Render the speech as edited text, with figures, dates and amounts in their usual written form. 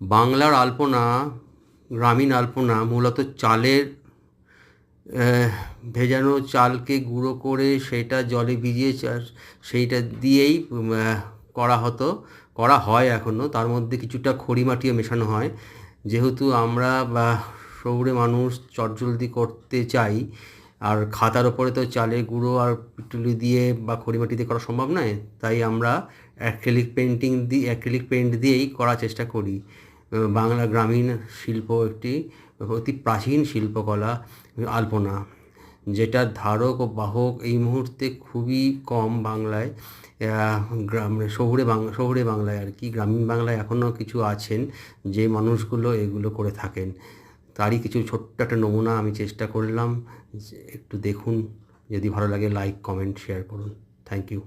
বাংলার আলপনা, গ্রামীণ আলপনা মূলত চালের ভেজানো চালকে গুঁড়ো করে সেটা জলে ভিজিয়ে সেইটা দিয়েই করা হতো, করা হয় এখনও। তার মধ্যে কিছুটা খড়ি মাটিও মেশানো হয়। যেহেতু আমরা শহুরে মানুষ চটজলদি করতে চাই, আর খাতার ওপরে তো চালের গুঁড়ো আর পিটুলি দিয়ে বা খড়ি মাটি দিয়ে করা সম্ভব নয়, তাই আমরা অ্যাক্রিলিক পেন্ট দিয়েই করার চেষ্টা করি। বাংলা গ্রামীণ শিল্প একটি অতি প্রাচীন শিল্পকলা আলপনা, যেটার ধারক ও বাহক এই মুহূর্তে খুবই কম বাংলায়। শহুরে বাংলায় আর কি। গ্রামীণ বাংলায় এখনও কিছু আছেন যে মানুষগুলো এগুলো করে থাকেন। তারই কিছু ছোট্ট একটা নমুনা আমি চেষ্টা করলাম। একটু দেখুন, যদি ভালো লাগে লাইক, কমেন্ট, শেয়ার করুন। Thank you.